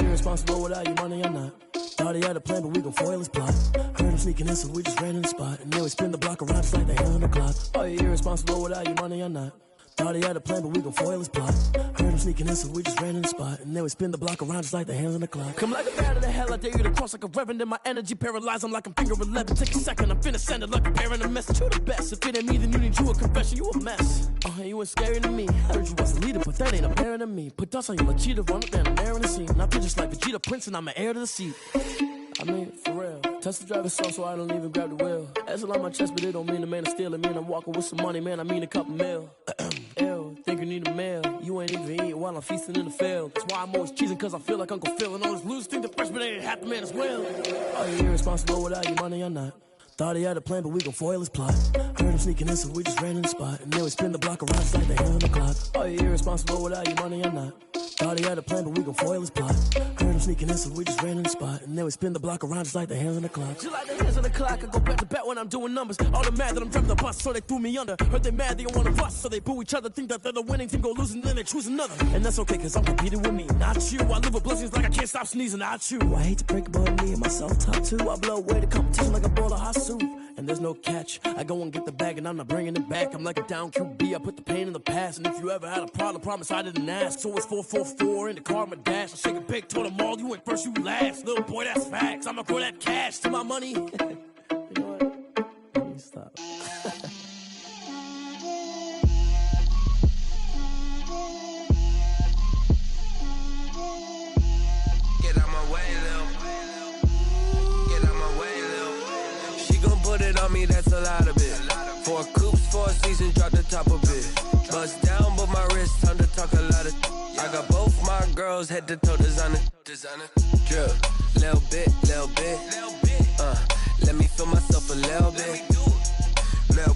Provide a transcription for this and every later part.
you irresponsible without your money or not? Thought he had a plan, but we gon' foil his plot. Heard him sneaking in, so we just ran in the spot. And then we spin the block around just like the hands on the clock. Are you irresponsible without your money or not? Thought he had a plan, but we gon' foil his plot. Heard him sneaking in, so we just ran in the spot. And then we spin the block around just like the hands on the clock. Come like a bat of the hell, I dare you to cross like a reverend. In my energy paralyzed, I'm like I'm finger 11. Take a second, I'm finna send it like a parent a message. You the best, if it ain't me, then you need you a confession. You a mess, you ain't scary to me. Heard you was a leader, but that ain't apparent to me. Put dust on you like cheetah, run up down the air in the scene. Now picture just like Vegeta Prince, and I'm an heir to the seat. I mean, for real. Test the driver's soft, so I don't even grab the wheel. That's a lot on my chest, but it don't mean a man to steal it. Man, I'm walking with some money, man, I mean a couple mil. Ew, think you need a meal. You ain't even eating while I'm feasting in the field. That's why I'm always cheesing, cause I feel like Uncle Phil. And all this loose think the freshman ain't half the man as well. Are you irresponsible without your money or not? Thought he had a plan, but we gon' foil his plot. Heard him sneaking in, so we just ran in the spot. And then we spin the block around just like the hands on the clock. Are you irresponsible without your money or not? Thought he had a plan, but we gon' foil his plot. Heard him sneaking in, so we just ran in the spot. And then we spin the block around just like the hands on the clock. Just like the hands on the clock, I go back to back when I'm doing numbers. All the mad that I'm driving the bus, so they threw me under. Heard they mad, they don't wanna bust, so they boo each other. Think that they're the winning team, go losing, then they choose another. And that's okay, cause I'm competing with me, not you. I live with blessings like I can't stop sneezing, not you. I hate to break it, but me and myself top two. I blow away the competition like a bowl of hot soup. And there's no catch, I go and get the bag and I'm not bringing it back. I'm like a down QB, I put the pain in the past. And if you ever had a problem, promise I didn't ask. So it's 444 in the car, my dash. I shake a big, told them all, you went first, you last. Little boy, that's facts, I'ma grow that cash to my money. You know what? Let me stop. Get out my way, Lil. Get out my way, Lil. She gon' put it on me, that's a lot of it. 4 coops, 4 seasons, drop the top of it. Bust down, but my wrist, time to talk a lot of. I got both my girls, head to toe designer. Drip, little bit, little bit. Let me feel myself a little bit. Little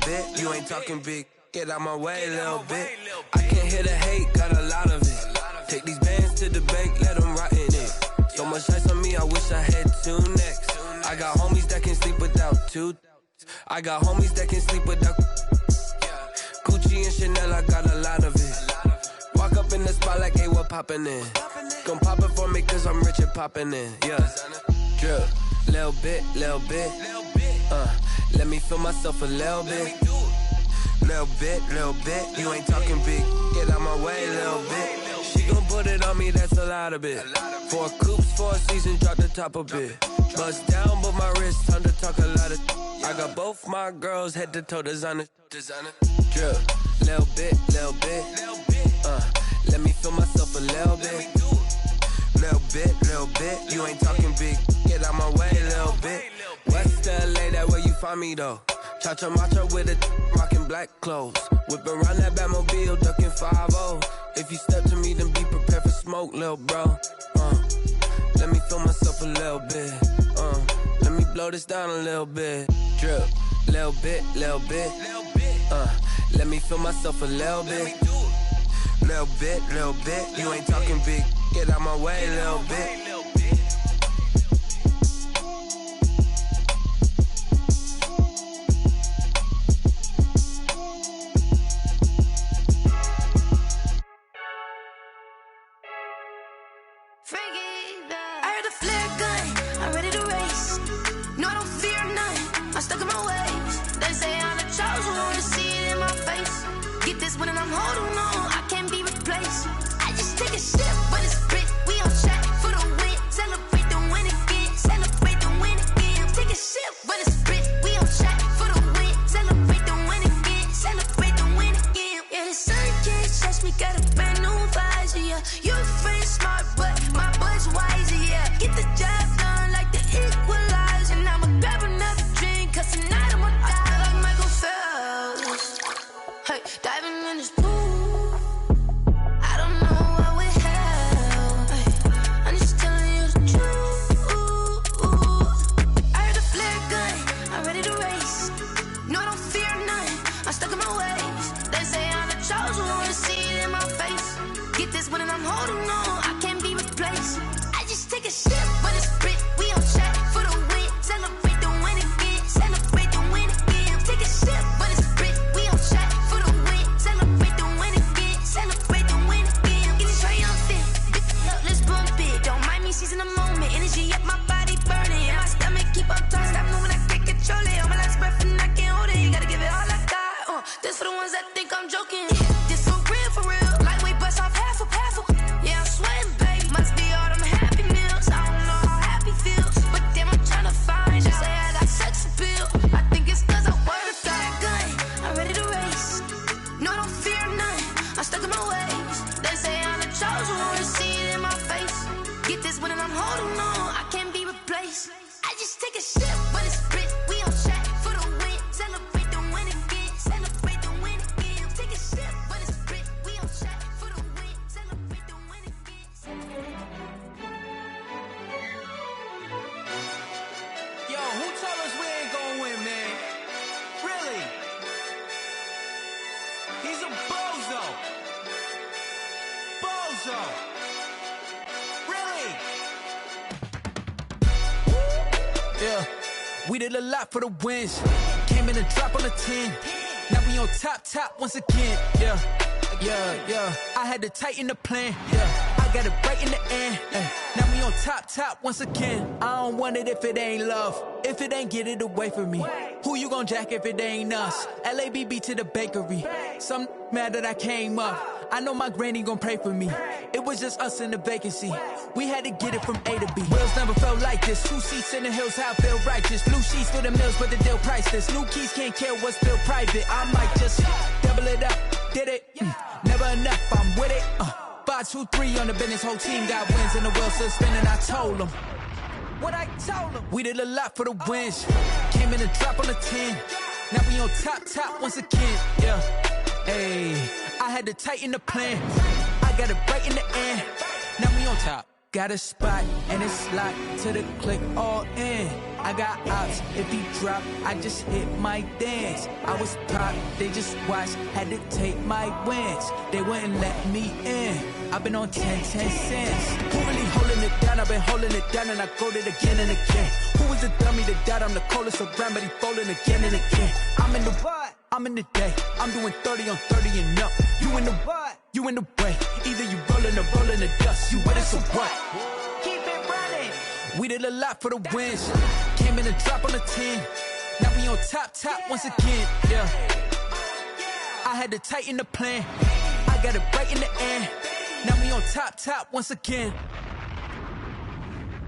bit. You ain't talking big. Get out my way, little bit. I can't hear the hate, got a lot of it. Take these bands to the bank, let them rot in it. So much ice on me, I wish I had 2 necks. I got homies that can sleep without 2. I got homies that can sleep without Gucci and Chanel, I got a lot of it. Walk up in the spot like, hey, what poppin' in? Gon' pop it for me cause I'm rich and poppin' in, yeah. Drip, little bit. Let me feel myself a little bit. Little bit. You ain't talking big, get out my way, little bit. She gon' put it on me, that's a lot of it. 4 coops, 4 seasons, drop the top of it. Bust down, but my wrist, time to talk a lot of. I got both my girls, head to toe designer. Drip, little bit. Let me feel myself a little bit. Little bit. You ain't talking big, get out my way, little bit. West LA, that where you find me though. Cha-cha matcha with a rockin' black clothes. Whippin' around that Batmobile, duckin' 5-0. If you step to me, then be prepared for smoke, lil' bro. Let me feel myself a little bit. Let me blow this down a little bit. Drip, little bit. Let me feel myself a little bit. Little bit. You ain't talking big. Get out my way, little bit. Let's bump it. Take a sip, but it's spit. We on track for the win. Celebrate the win again. Celebrate the win again. Take a sip, but it's spit. We on track for the win. Celebrate the win again. Yo, who told us we ain't gonna win, man? Really? He's a bozo. Bozo. Really? Yeah, we did a lot for the wins. Came in and dropped on the 10. Now we on top once again. Yeah. I had to tighten the plan. Yeah, I got it right in the end. Now we on top once again. I don't want it if it ain't love. If it ain't, get it away from me. Who you gon' jack if it ain't us? LABB to the bakery. Some mad that I came up. I know my granny gon' pray for me. It was just us in the vacancy. We had to get it from A to B. Wheels never felt like this. 2 seats in the hills, how I feel righteous. Blue sheets for the mills, but the deal priceless. New keys can't care what's still private. I might just double it up. Did it? Never enough, I'm with it. 5, 2, 3 on the business. Whole team got wins and the wheels still spinning. I told them what I told them. We did a lot for the wins. Came in and dropped on the 10. Now we on top once again. Yeah. Hey, I had to tighten the plan. I got it right in the end. Now we on top. Got a spot and it's locked to the click all in. I got ops, if he drop, I just hit my dance. I was pop, they just watched, had to take my wins. They wouldn't let me in. I've been on 10 cents. Who really holding it down? I've been holding it down and I go it again and again. Who was the dummy that died? I'm the coldest around, but he folding again and again. I'm in the what? I'm in the day. I'm doing 30 on 30 and up. You in the what? You in the way. Either you rolling or rolling the dust. You with us or what? Keep it running. We did a lot for the wins. Came in and dropped on the 10. Now we on top once again. Yeah. I had to tighten the plan. I got it right in the end. Now we on top once again.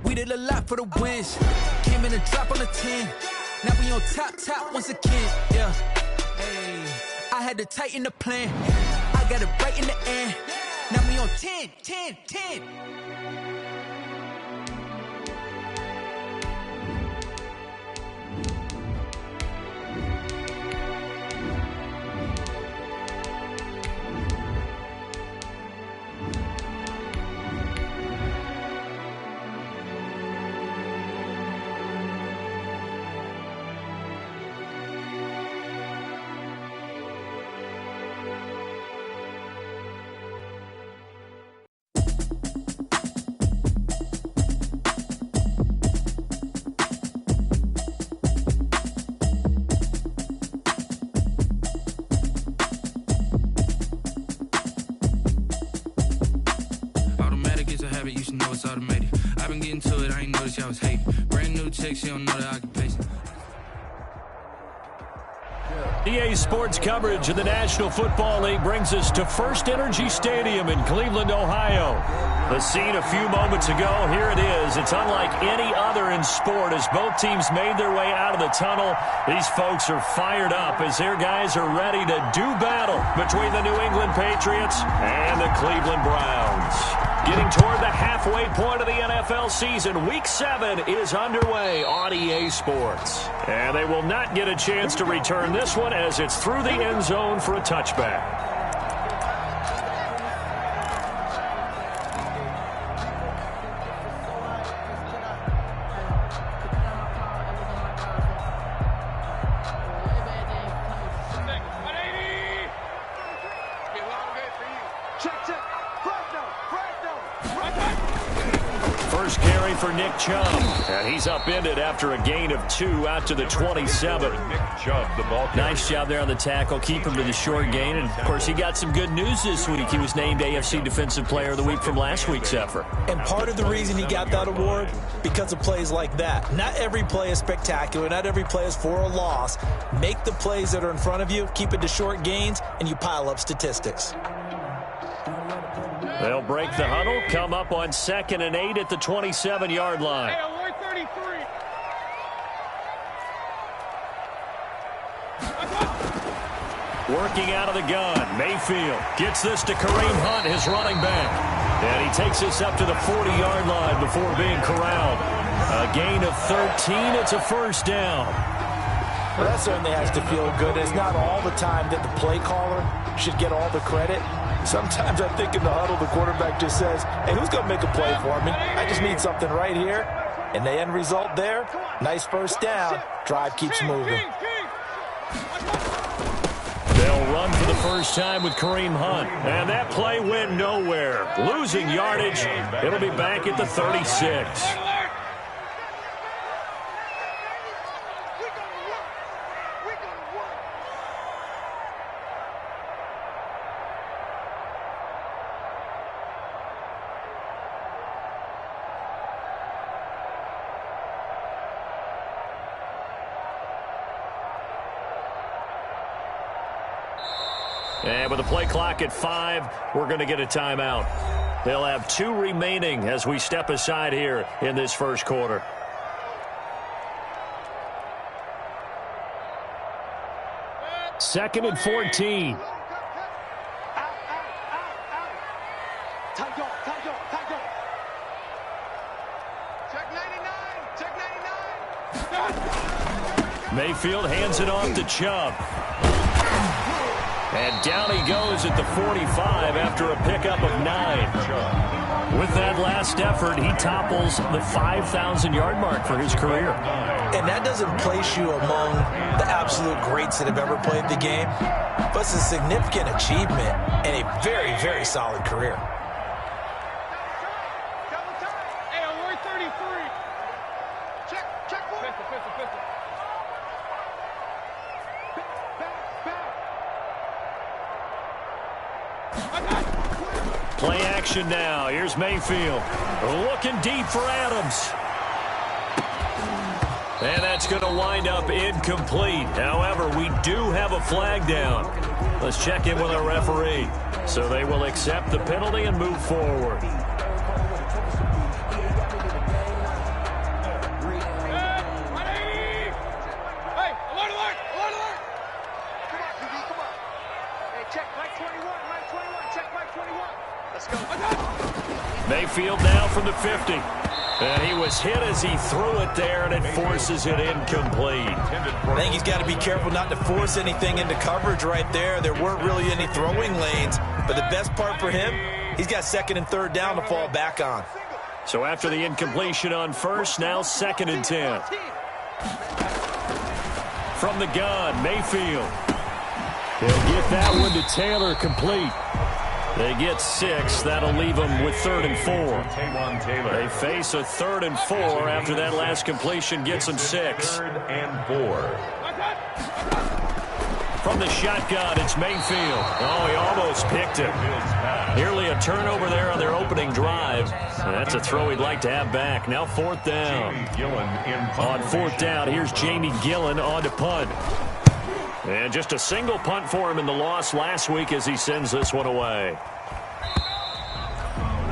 We did a lot for the wins. Came in and dropped on the 10. Now we on top once again. Yeah. Hey, I had to tighten the plan. I got it right in the end. Now we on 10. Automated. I've been getting to it, I ain't noticed y'all was hating. Brand new chick, she don't know the occupation. EA Sports coverage of the National Football League brings us to First Energy Stadium in Cleveland, Ohio. The scene a few moments ago, here it is. It's unlike any other in sport as both teams made their way out of the tunnel. These folks are fired up as their guys are ready to do battle between the New England Patriots and the Cleveland Browns. Getting toward the halfway point of the NFL season, Week 7 is underway on EA Sports. And they will not get a chance to return this one as it's through the end zone for a touchback. For Nick Chubb, and he's upended after a gain of 2 out to the 27. Nick Chubb, the ball carrier. Nice job there on the tackle, keep him to the short gain, and of course he got some good news this week. He was named AFC Defensive Player of the Week from last week's effort. And part of the reason he got that award, because of plays like that. Not every play is spectacular, not every play is for a loss. Make the plays that are in front of you, keep it to short gains, and you pile up statistics. They'll break the huddle, come up on 2nd and 8 at the 27-yard line. Working out of the gun, Mayfield gets this to Kareem Hunt, his running back. And he takes us up to the 40-yard line before being corralled. A gain of 13. It's a first down. Well, that certainly has to feel good. It's not all the time that the play caller should get all the credit. Sometimes I think in the huddle, the quarterback just says, hey, who's going to make a play for me? I just need something right here. And the end result there, nice first down. Drive keeps moving. They'll run for the first time with Kareem Hunt. And that play went nowhere. Losing yardage. It'll be back at the 36. And with the play clock at 5, we're going to get a timeout. They'll have 2 remaining as we step aside here in this first quarter. Second and 14. Mayfield hands it off to Chubb. And down he goes at the 45 after a pickup of 9. With that last effort, he topples the 5,000-yard mark for his career. And that doesn't place you among the absolute greats that have ever played the game, but it's a significant achievement and a very, very solid career. Hey, on 133. Check. Pistol. Play action now. Here's Mayfield. Looking deep for Adams. And that's going to wind up incomplete. However, we do have a flag down. Let's check in with our referee. So they will accept the penalty and move forward. Mayfield now from the 50. And he was hit as he threw it there, and it forces it incomplete. I think he's got to be careful not to force anything into coverage right there. There weren't really any throwing lanes. But the best part for him, he's got second and third down to fall back on. So after the incompletion on first, now second and 10. From the gun, Mayfield. He'll get that one to Taylor complete. They get 6. That'll leave them with 3rd and 4. They face a 3rd and 4 after that last completion gets them 6. 3rd and 4. From the shotgun, it's Mayfield. Oh, he almost picked him. Nearly a turnover there on their opening drive. And that's a throw he'd like to have back. Now 4th down. On 4th down, here's Jamie Gillen on to punt. And just a single punt for him in the loss last week as he sends this one away.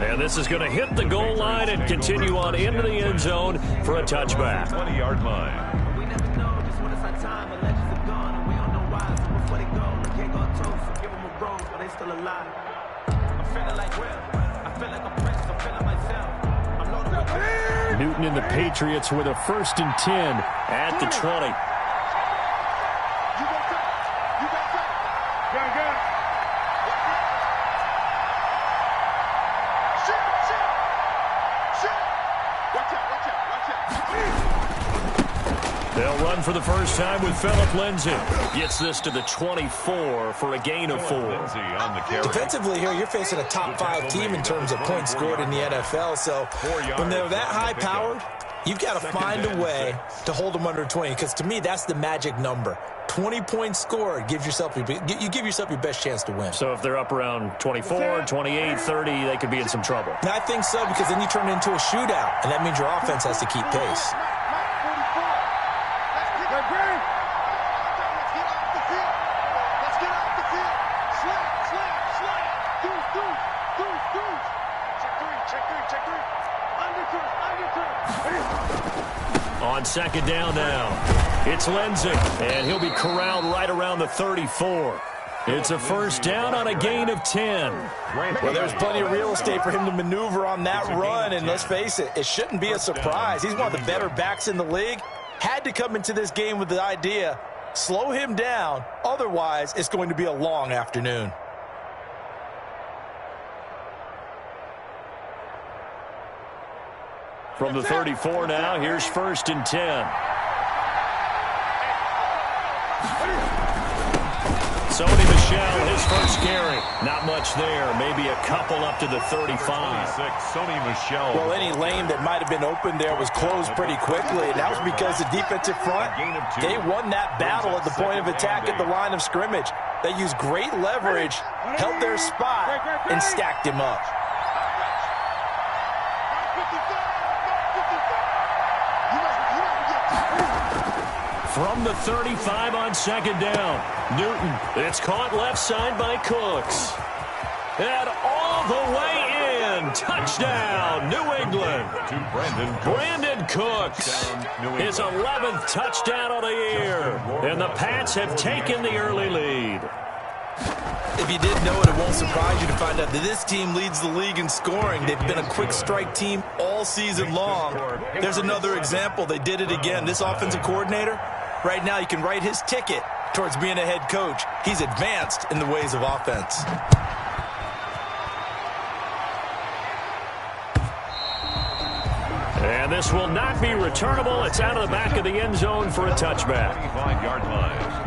And this is going to hit the goal line and continue on into the end zone for a touchback. 20-yard line. We never know just when it's our time. The legends are gone and we don't know why. So before they go, they can't go toast. Give them a rose, but they still alive. I'm feeling like real. I feel like a prince. I'm feeling myself. I'm loaded with Newton and the Patriots with a 1st and 10 at the 20. They'll run for the first time with Phillip Lindsay. Gets this to the 24 for a gain of 4. Defensively here, you're facing a top 5 team in terms of points scored in the NFL. So when they're that high-powered, you've got to find a way to hold them under 20. Because to me, that's the magic number. 20 points scored gives yourself you give yourself your best chance to win. So if they're up around 24, 28, 30, they could be in some trouble. And I think so, because then you turn it into a shootout, and that means your offense has to keep pace. On 2nd down now, it's Lindsay, and he'll be corralled right around the 34. It's a first down on a gain of 10. Well, there's plenty of real estate for him to maneuver on that run, and let's face it, it shouldn't be a surprise. He's one of the better backs in the league. Had to come into this game with the idea, slow him down, otherwise it's going to be a long afternoon. From the 34 now, here's first and 10. Sony Michel, his first carry. Not much there. Maybe a couple up to the 35. Sony Michel. Well, any lane that might have been open there was closed pretty quickly, and that was because the defensive front, they won that battle at the point of attack at the line of scrimmage. They used great leverage, held their spot, and stacked him up. From the 35 on second down. Newton, it's caught left side by Cooks. And all the way in. Touchdown, New England. To Brandon Cooks. His 11th touchdown of the year. And the Pats have taken the early lead. If you didn't know it, it won't surprise you to find out that this team leads the league in scoring. They've been a quick strike team all season long. There's another example. They did it again. This offensive coordinator, right now you can write his ticket towards being a head coach. He's advanced in the ways of offense. And this will not be returnable. It's out of the back of the end zone for a touchback. 25-yard line.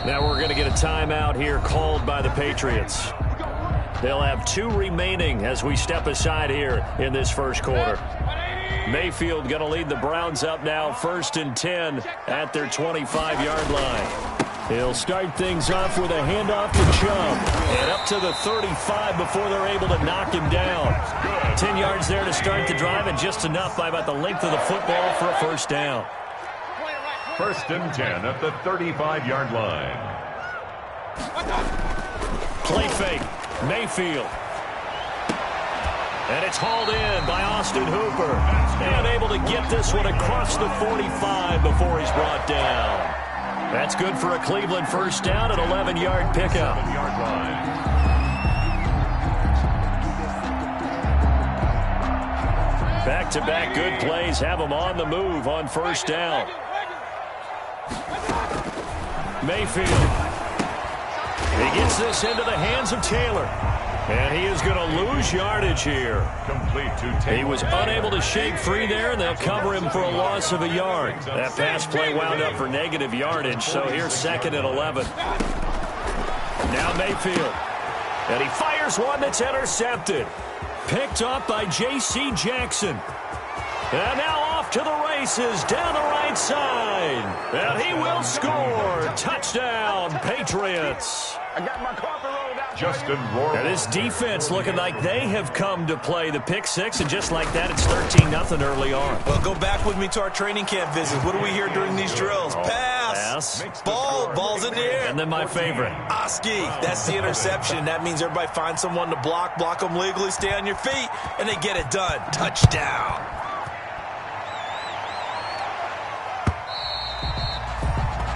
Now we're going to get a timeout here called by the Patriots. They'll have 2 remaining as we step aside here in this first quarter. Mayfield going to lead the Browns up now, first and 10 at their 25-yard line. He'll start things off with a handoff to Chubb. And up to the 35 before they're able to knock him down. 10 yards there to start the drive, and just enough by about the length of the football for a first down. First and 10 at the 35-yard line. Play fake. Mayfield. And it's hauled in by Austin Hooper. And able to get this one across the 45 before he's brought down. That's good for a Cleveland first down, an 11-yard pickup. Back-to-back good plays have them on the move on first down. Mayfield. He gets this into the hands of Taylor. And he is going to lose yardage here. Complete to Taylor. He was unable to shake free there, and they'll cover him for a loss of a yard. That pass play wound up for negative yardage, so here's second and 11. Now Mayfield. And he fires one that's intercepted. Picked up by J.C. Jackson. And now off to the races down the right side. And he will score. Touchdown, Patriots. I got my carpet rolled out. Justin Rohr. And this defense looking like they have come to play. The pick six, and just like that, it's 13-0 early on. Well, go back with me to our training camp visits. What do we hear during these drills? Pass. Ball's in the air. And then my favorite. Oski, that's the interception. That means everybody finds someone to block them legally, stay on your feet, and they get it done. Touchdown.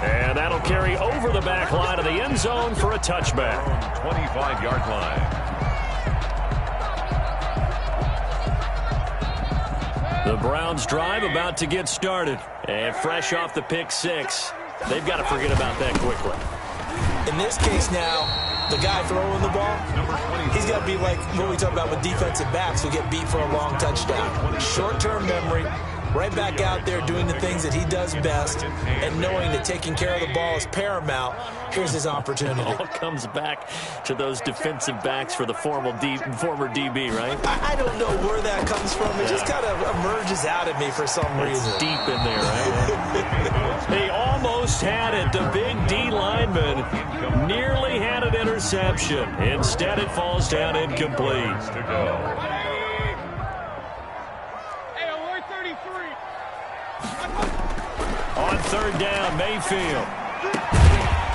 And that'll carry over the back line of the end zone for a touchback. 25-yard line. The Browns drive about to get started. And fresh off the pick six, they've got to forget about that quickly. In this case now, the guy throwing the ball, he's got to be like what we talk about with defensive backs who get beat for a long touchdown. Short-term memory. Right back out there doing the things that he does best and knowing that taking care of the ball is paramount. Here's his opportunity. It all comes back to those defensive backs for the former DB, right? I don't know where that comes from. It just kind of emerges out at me for some reason. It's deep in there, right? He almost had it. The big D lineman nearly had an interception. Instead, it falls down incomplete. On third down, Mayfield.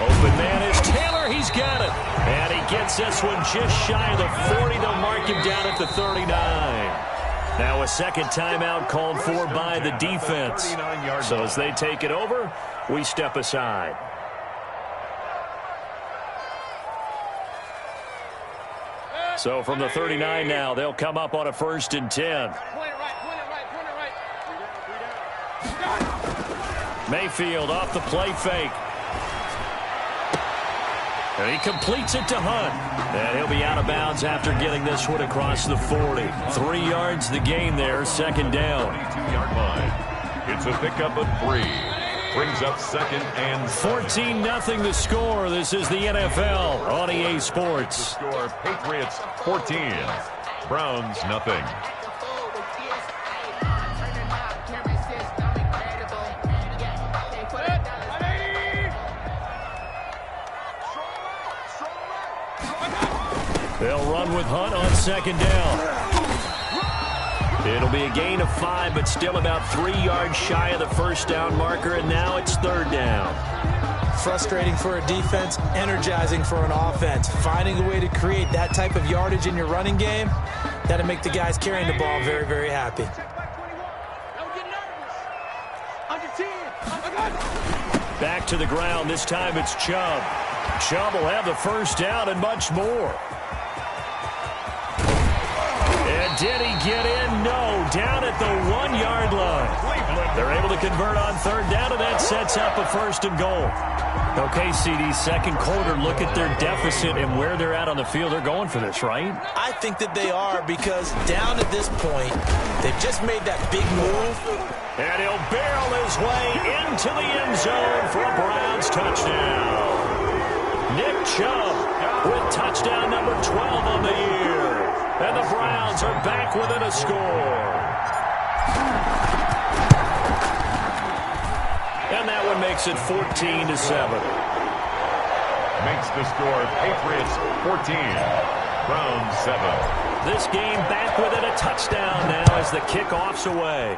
Open man is Taylor. He's got it. And he gets this one just shy of the 40. They'll mark him down at the 39. Now a second timeout called for by the defense. So as they take it over, we step aside. So from the 39 now, they'll come up on a 1st and 10. Mayfield off the play fake. And he completes it to Hunt. And he'll be out of bounds after getting this one across the 40. 3 yards the gain there, 2nd down. 22-yard line. It's a pickup of 3. Brings up 2nd and 14-0 the score. This is the NFL on EA Sports. The score, Patriots 14. Browns nothing. They'll run with Hunt on 2nd down. It'll be a gain of 5, but still about 3 yards shy of the 1st down marker, and now it's 3rd down. Frustrating for a defense, energizing for an offense. Finding a way to create that type of yardage in your running game, that'll make the guys carrying the ball very, very happy. Back to the ground. This time it's Chubb. Chubb will have the 1st down and much more. And did he get in? No. Down at the 1-yard line. They're able to convert on 3rd down, and that sets up a 1st and goal. Okay, CD, 2nd quarter, look at their deficit and where they're at on the field. They're going for this, right? I think that they are, because down at this point, they've just made that big move. And he'll barrel his way into the end zone for a Browns touchdown. Nick Chubb with touchdown number 12 on the year. And the Browns are back within a score. And that one makes it 14-7. Makes the score Patriots 14. Browns 7. This game back within a touchdown now as the kickoff's away.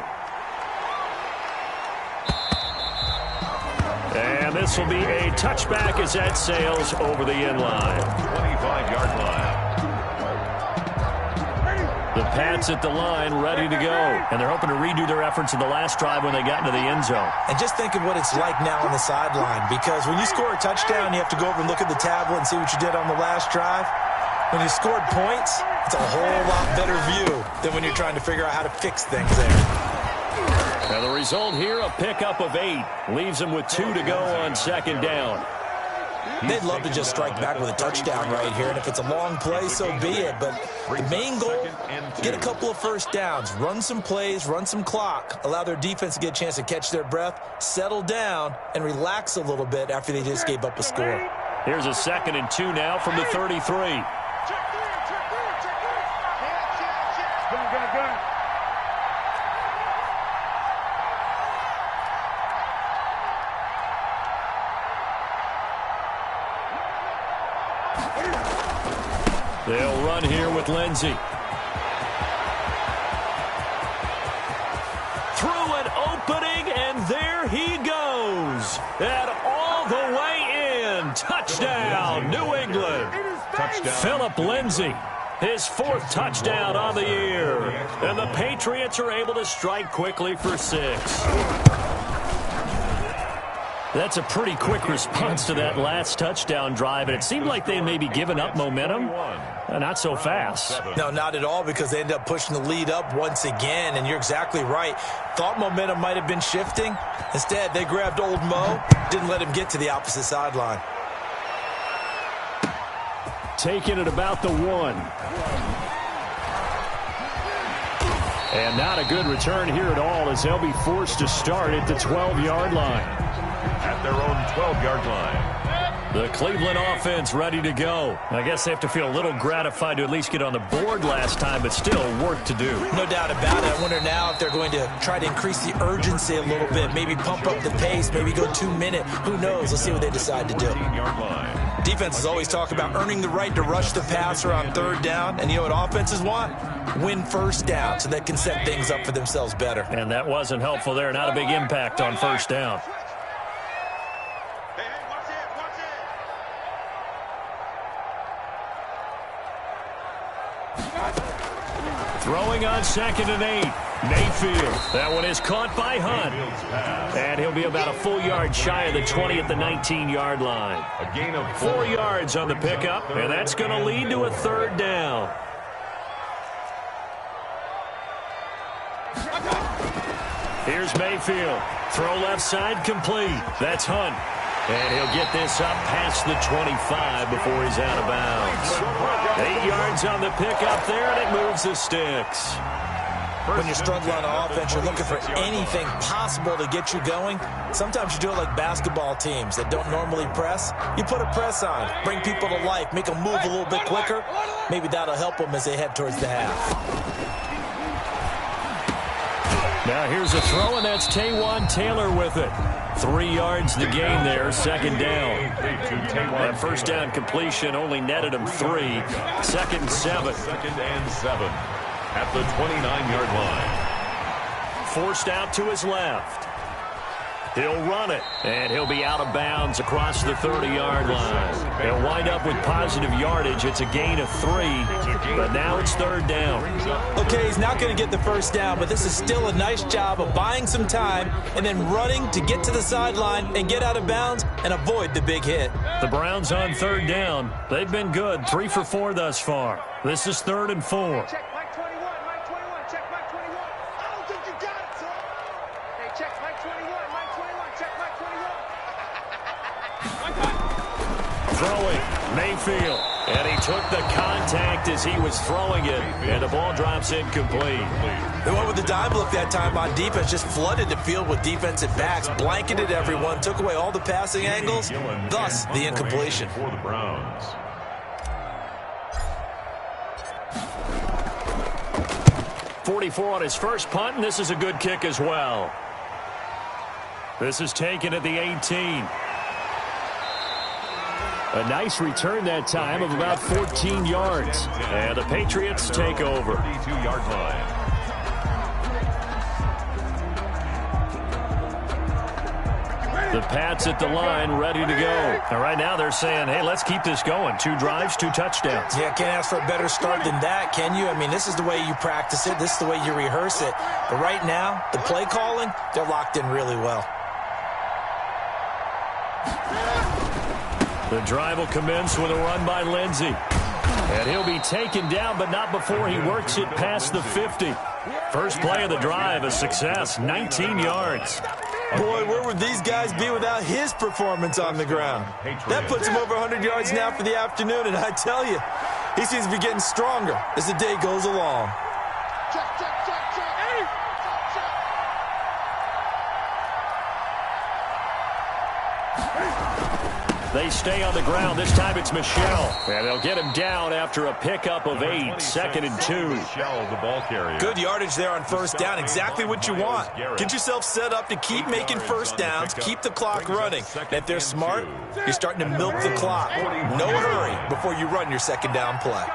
And this will be a touchback as that sails over the end line. 25-yard line. The Pats at the line, ready to go. And they're hoping to redo their efforts in the last drive when they got into the end zone. And just think of what it's like now on the sideline, because when you score a touchdown, you have to go over and look at the tablet and see what you did on the last drive. When you scored points, it's a whole lot better view than when you're trying to figure out how to fix things there. Now the result here, a pickup of 8. Leaves them with 2 to go on 2nd down. They'd love to just strike back with a touchdown right here, and if it's a long play, so be it. But the main goal, get a couple of 1st downs, run some plays, run some clock, allow their defense to get a chance to catch their breath, settle down, and relax a little bit after they just gave up a score. Here's a 2nd and 2 now from the 33. They'll run here with Lindsey. Through an opening, and there he goes. And all the way in. Touchdown, New England. Touchdown. Philip Lindsey, his 4th touchdown on the year. And the Patriots are able to strike quickly for 6. That's a pretty quick response to that last touchdown drive, and it seemed like they may be giving up momentum. Not so fast. No, not at all, because they ended up pushing the lead up once again, and you're exactly right. Thought momentum might have been shifting. Instead, they grabbed old Mo, didn't let him get to the opposite sideline. Taking it about the 1. And not a good return here at all, as they'll be forced to start at the 12-yard line. At their own 12-yard line. The Cleveland offense ready to go. I guess they have to feel a little gratified to at least get on the board last time, but still work to do. No doubt about it. I wonder now if they're going to try to increase the urgency a little bit, maybe pump up the pace, maybe go 2-minute. Who knows? Let's see what they decide to do. 14-yard line. Defenses always talk about earning the right to rush the passer on 3rd down, and you know what offenses want? Win 1st down so they can set things up for themselves better. And that wasn't helpful there. Not a big impact on 1st down. throwing on 2nd and 8. Mayfield. That one is caught by Hunt. And he'll be about a full yard shy of the 20 at the 19-yard line. A gain of 4 yards on the pickup, and that's going to lead to a 3rd down. Here's Mayfield. Throw left side complete. That's Hunt. And he'll get this up past the 25 before he's out of bounds. 8 yards on the pickup there, and it moves the sticks. When you're struggling on offense, you're looking for anything possible to get you going. Sometimes you do it like basketball teams that don't normally press. You put a press on, bring people to life, make them move a little bit quicker. Maybe that'll help them as they head towards the half. Now here's a throw, and that's Taywan Taylor with it. 3 yards the gain there, 2nd down. That 1st down completion only netted him 3. 2nd and 7. 2nd and 7 at the 29-yard line. Forced out to his left. He'll run it, and he'll be out of bounds across the 30-yard line. He'll wind up with positive yardage. It's a gain of 3, but now it's 3rd down. Okay, he's not going to get the 1st down, but this is still a nice job of buying some time and then running to get to the sideline and get out of bounds and avoid the big hit. The Browns on 3rd down. They've been good, 3 for 4 thus far. This is 3rd and 4. Check Mike 21, Mike 21, check Mike 21. I don't think you got it, son. Hey, check Mike 21, Mike 21, check Mike 21. Throwing, Mayfield. And he took the contact as he was throwing it, and the ball drops incomplete. They went with the dime look that time on defense, just flooded the field with defensive backs, blanketed everyone, took away all the passing angles, thus the incompletion. For the Browns. .44 on his first punt, and this is a good kick as well. This is taken at the 18. A nice return that time of about 14 yards. And the Patriots take over. 32-yard line. The Pats at the line, ready to go. And right now they're saying, hey, let's keep this going. 2 drives, 2 touchdowns. Yeah, can't ask for a better start than that, can you? I mean, this is the way you practice it. This is the way you rehearse it. But right now, the play calling, they're locked in really well. The drive will commence with a run by Lindsey. And he'll be taken down, but not before he works it past the 50. First play of the drive, a success, 19 yards. Boy, where would these guys be without his performance on the ground? That puts him over 100 yards now for the afternoon, and I tell you, he seems to be getting stronger as the day goes along. Check, check, check, check. Hey! They stay on the ground. This time it's Michelle. And they'll get him down after a pickup of 8. 2nd and 2. Michelle, the ball carrier. Good yardage there on 1st down. Exactly what you want. Get yourself set up to keep making 1st downs, keep the clock running. And if they're smart, you're starting to milk the clock. No hurry before you run your 2nd down play.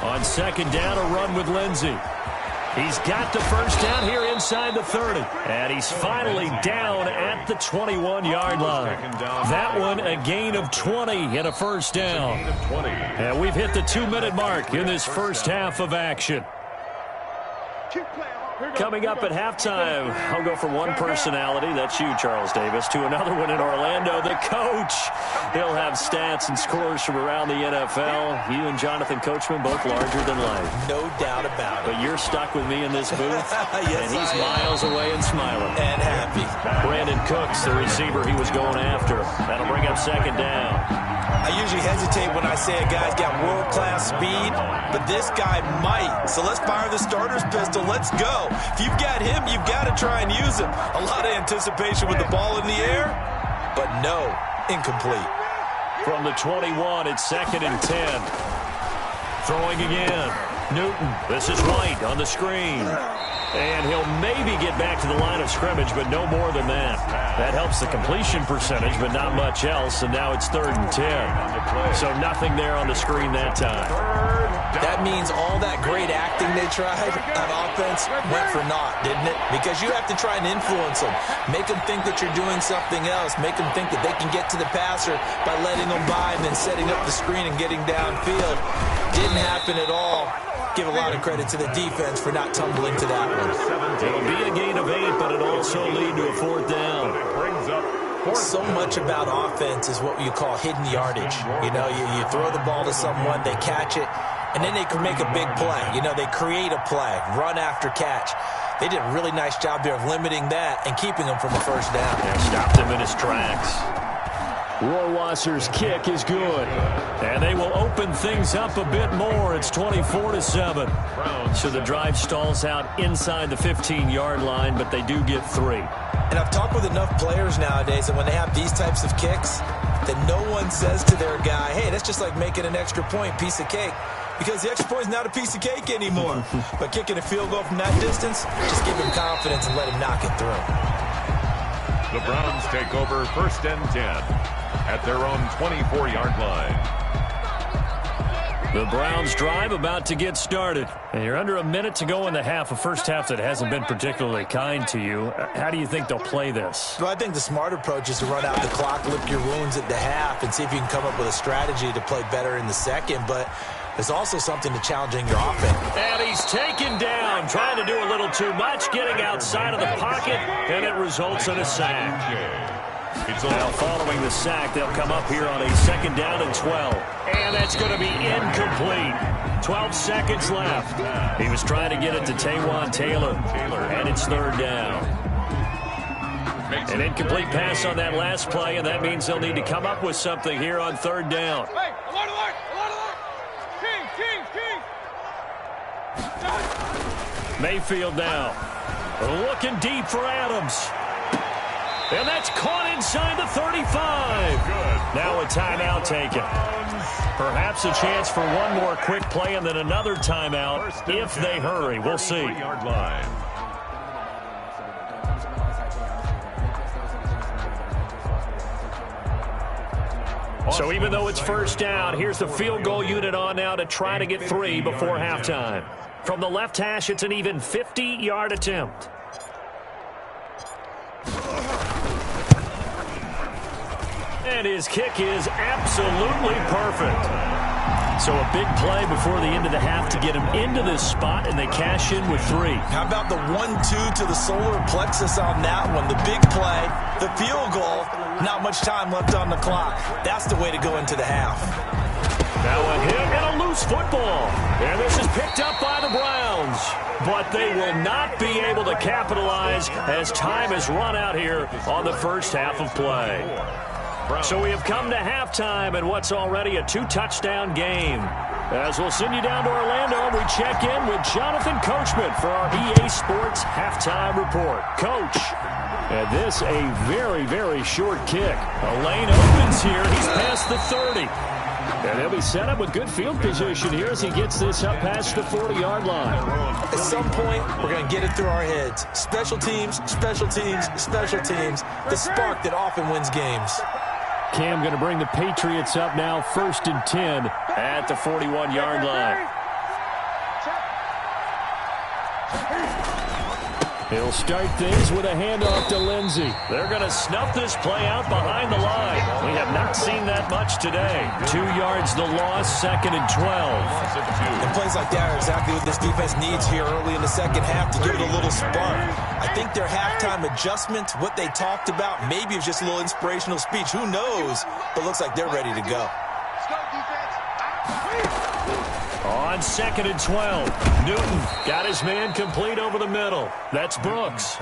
On 2nd down, a run with Lindsey. He's got the 1st down here inside the 30. And he's finally down at the 21-yard line. That one a gain of 20 and a 1st down. And we've hit the 2-minute mark in this first half of action. Coming up at halftime, I'll go from one personality, that's you, Charles Davis, to another one in Orlando, the coach. He'll have stats and scores from around the NFL. You and Jonathan Coachman, both larger than life. No doubt about it. But you're stuck with me in this booth, yes, and he's miles away and smiling. And happy. Brandon Cooks, the receiver he was going after. That'll bring up 2nd down. I usually hesitate when I say a guy's got world-class speed, but this guy might. So let's fire the starter's pistol. Let's go. If you've got him, you've got to try and use him. A lot of anticipation with the ball in the air, but no, incomplete. From the 21, it's 2nd and 10. Throwing again. Newton, this is White on the screen. And he'll maybe get back to the line of scrimmage, but no more than that. That helps the completion percentage, but not much else, and now it's 3rd and 10. So nothing there on the screen that time. That means all that great everything they tried on offense went for naught, didn't it? Because you have to try and influence them. Make them think that you're doing something else. Make them think that they can get to the passer by letting them by and then setting up the screen and getting downfield. Didn't happen at all. Give a lot of credit to the defense for not tumbling to that one. It'll be a gain of 8, but it'll also lead to a 4th down. So much about offense is what you call hidden yardage. You know, you throw the ball to someone, they catch it, and then they can make a big play. You know, they create a play, run after catch. They did a really nice job there of limiting that and keeping him from a first down. They stopped him in his tracks. Rohrwasser's kick is good. And they will open things up a bit more. It's 24-7. So the drive stalls out inside the 15-yard line, but they do get 3. And I've talked with enough players nowadays that when they have these types of kicks, that no one says to their guy, hey, that's just like making an extra point, piece of cake. Because the extra point is not a piece of cake anymore. But kicking a field goal from that distance, just give him confidence and let him knock it through. The Browns take over 1st and 10 at their own 24-yard line. The Browns drive about to get started. And you're under a minute to go in the half, a first half that hasn't been particularly kind to you. How do you think they'll play this? Well, I think the smart approach is to run out the clock, lick your wounds at the half, and see if you can come up with a strategy to play better in the second. But there's also something to challenging your offense. And he's taken down, trying to do a little too much, getting outside of the pocket, and it results in a sack. Now following the sack, they'll come up here on a 2nd down and 12. And that's going to be incomplete. 12 seconds left. He was trying to get it to Taywan Taylor, and it's 3rd down. An incomplete pass on that last play, and that means they'll need to come up with something here on 3rd down. Hey, alert, alert, alert, alert. King. Mayfield now. Looking deep for Adams. And that's caught inside the 35. Now a timeout taken. Perhaps a chance for one more quick play and then another timeout if they hurry. We'll see. So even though it's 1st down, here's the field goal unit on now to try to get 3 before halftime. From the left hash, it's an even 50-yard attempt. And his kick is absolutely perfect. So a big play before the end of the half to get him into this spot, and they cash in with 3. How about the 1-2 to the solar plexus on that one? The big play, the field goal, not much time left on the clock. That's the way to go into the half. Now a hit and a loose football. And this is picked up by the Browns. But they will not be able to capitalize as time has run out here on the first half of play. So we have come to halftime in what's already a 2-touchdown game. As we'll send you down to Orlando, we check in with Jonathan Coachman for our EA Sports Halftime Report. Coach, and this a very, very short kick. A lane opens here. He's past the 30. And he'll be set up with good field position here as he gets this up past the 40-yard line. At some point, we're going to get it through our heads. Special teams, special teams, special teams. The spark that often wins games. Cam going to bring the Patriots up now, 1st and 10 at the 41-yard line. He'll start things with a handoff to Lindsey. They're going to snuff this play out behind the line. We have not seen that much today. 2 yards the loss, 2nd and 12. And plays like that are exactly what this defense needs here early in the second half to give it a little spark. I think their halftime adjustments, what they talked about, maybe it was just a little inspirational speech. Who knows? But looks like they're ready to go. Let's go, defense. On 2nd and 12, Newton got his man complete over the middle. That's Brooks.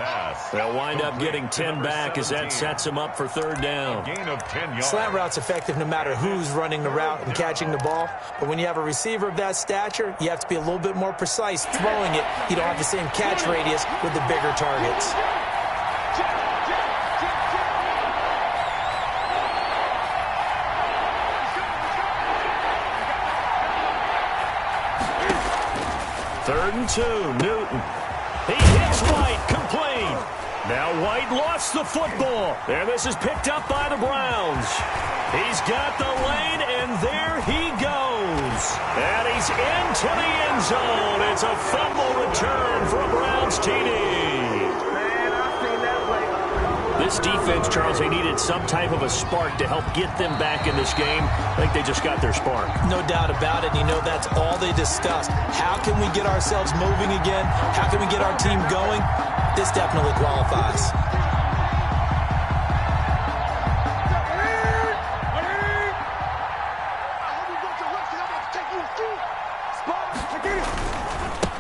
They'll wind up getting 10 back as that sets him up for 3rd down. Gain of 10 yards. Slant route's effective no matter who's running the route and catching the ball. But when you have a receiver of that stature, you have to be a little bit more precise throwing it. You don't have the same catch radius with the bigger targets. Third and 2, Newton. He hits White, complete. Now White lost the football. And this is picked up by the Browns. He's got the lane, and there he goes. And he's into the end zone. It's a fumble return for a Browns TD. This defense, Charles, they needed some type of a spark to help get them back in this game. I think they just got their spark. No doubt about it. You know, that's all they discussed. How can we get ourselves moving again? How can we get our team going? This definitely qualifies.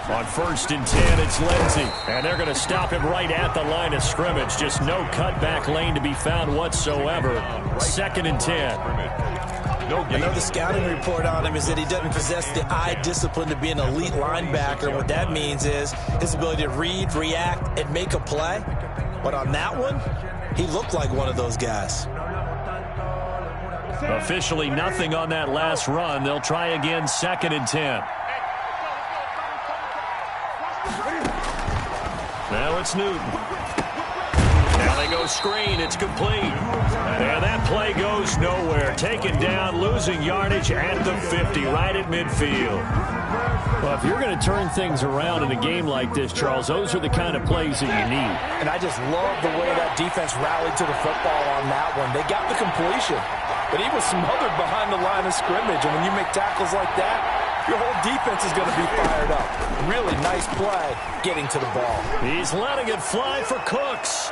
On 1st and 10, it's Lindsey. And they're going to stop him right at the line of scrimmage. Just no cutback lane to be found whatsoever. 2nd and 10. I know the scouting report on him is that he doesn't possess the eye discipline to be an elite linebacker. What that means is his ability to read, react, and make a play. But on that one, he looked like one of those guys. Officially nothing on that last run. They'll try again 2nd and 10. Now it's Newton. Now they go screen. It's complete. And that play goes nowhere. Taken down, losing yardage at the 50, right at midfield. Well, if you're going to turn things around in a game like this, Charles, those are the kind of plays that you need. And I just love the way that defense rallied to the football on that one. They got the completion, but he was smothered behind the line of scrimmage. And when you make tackles like that, your whole defense is going to be fired up. Really nice play getting to the ball. He's letting it fly for Cooks.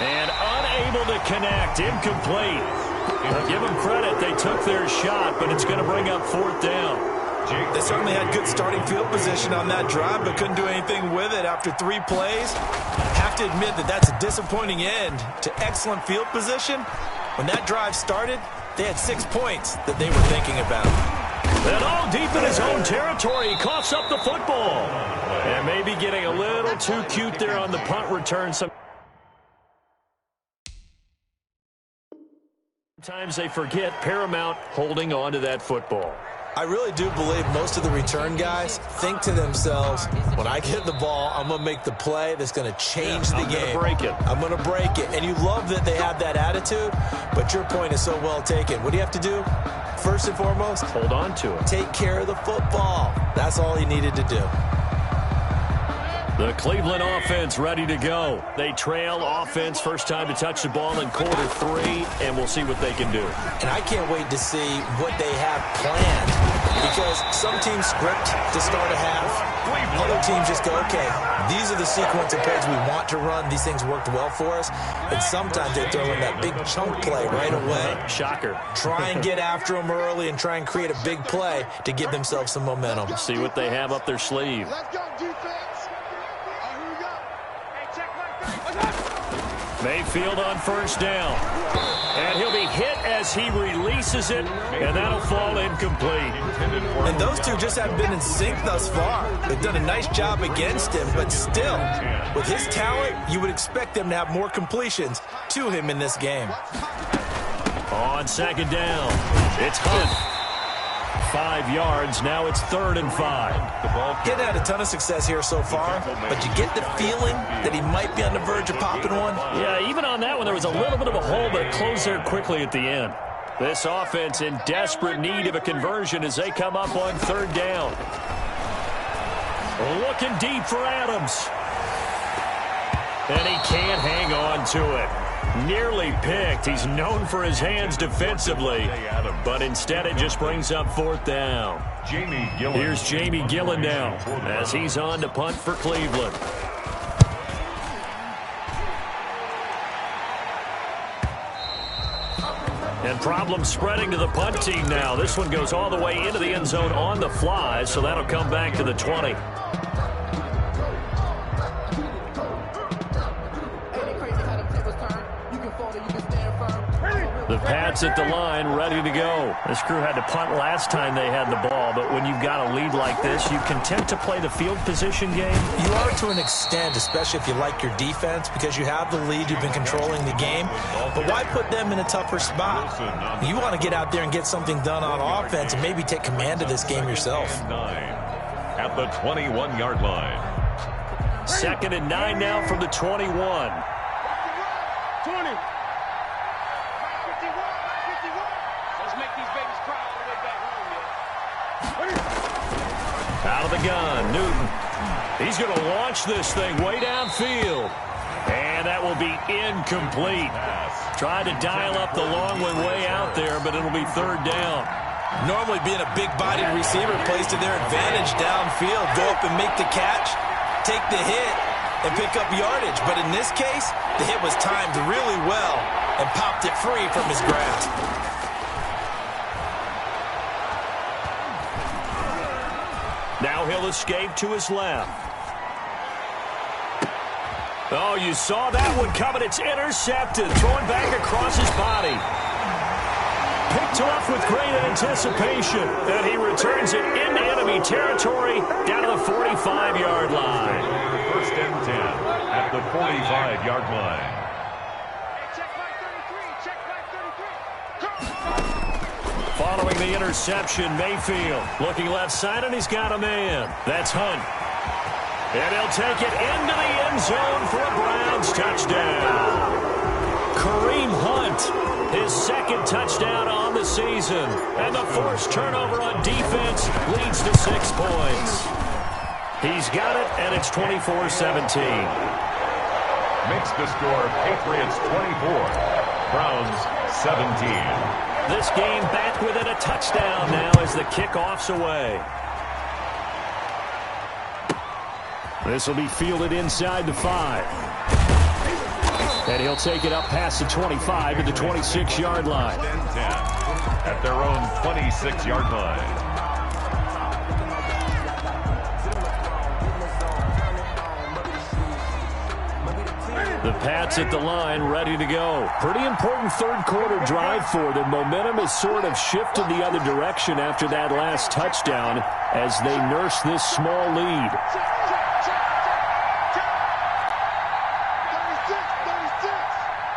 And unable to connect. Incomplete. Now give them credit. They took their shot, but it's going to bring up 4th down. They certainly had good starting field position on that drive, but couldn't do anything with it after 3 plays. Have to admit that that's a disappointing end to excellent field position. When that drive started, they had 6 points that they were thinking about. And all deep in his own territory, he coughs up the football. And maybe getting a little too cute there on the punt return. Sometimes they forget paramount holding on to that football. I really do believe most of the return guys think to themselves, when I get the ball, I'm going to make the play that's going to change the game. I'm going to break it. And you love that they have that attitude, but your point is so well taken. What do you have to do? First and foremost, hold on to it. Take care of the football. That's all he needed to do. The Cleveland offense ready to go. They trail offense, first time to touch the ball in quarter 3, and we'll see what they can do. And I can't wait to see what they have planned, because some teams script to start a half. Other teams just go, okay, these are the sequence of plays we want to run. These things worked well for us. And sometimes they throw in that big chunk play right away. Shocker. Try and get after them early and try and create a big play to give themselves some momentum. See what they have up their sleeve. Let's go, defense. Mayfield on 1st down. And he'll be hit as he releases it, and that'll fall incomplete. And those two just haven't been in sync thus far. They've done a nice job against him, but still, with his talent, you would expect them to have more completions to him in this game. On 2nd down, it's Hunt. 5 yards. Now it's 3rd and 5. Getting had a ton of success here so far, but you get the feeling that he might be on the verge of popping one. Yeah, even on that one, there was a little bit of a hole, but it closed there quickly at the end. This offense in desperate need of a conversion as they come up on 3rd down. Looking deep for Adams. And he can't hang on to it. Nearly picked. He's known for his hands defensively, but instead it just brings up 4th down. Here's Jamie Gillen now as he's on to punt for Cleveland. And problems spreading to the punt team now. This one goes all the way into the end zone on the fly, so that'll come back to the 20. The Pats at the line, ready to go. This crew had to punt last time they had the ball, but when you've got a lead like this, you content to play the field position game? You are to an extent, especially if you like your defense, because you have the lead, you've been controlling the game. But why put them in a tougher spot? You want to get out there and get something done on offense and maybe take command of this game yourself. At the 21-yard line. 2nd and 9 now from the 21. 20. Let's make these babies cry all the way back home, yeah. Out of the gun, Newton. He's going to launch this thing way downfield. And that will be incomplete. Tried to dial up the long one way out there, but it'll be third down. Normally being a big-bodied receiver plays to their advantage downfield. Go up and make the catch, take the hit, and pick up yardage. But in this case, the hit was timed really well and popped it free from his grasp. Now he'll escape to his left. Oh, you saw that one coming. It's intercepted. Thrown back across his body. Picked off with great anticipation. And he returns it into enemy territory down to the 45-yard line. First and 10 at the 45-yard line. Check back 33. Check back 33. Following the interception, Mayfield looking left side, and he's got a man. That's Hunt. And he'll take it into the end zone for a Browns touchdown. Kareem Hunt, his second touchdown on the season. And the forced turnover on defense leads to 6 points. He's got it, and it's 24-17. Makes the score Patriots 24, Browns 17. This game back within a touchdown now as the kickoff's away. This will be fielded inside the 5. And he'll take it up past the 25 to the 26-yard line. 10 at their own 26-yard line. The Pats at the line, ready to go. Pretty important third-quarter drive for them. Momentum has sort of shifted the other direction after that last touchdown as they nurse this small lead. 36.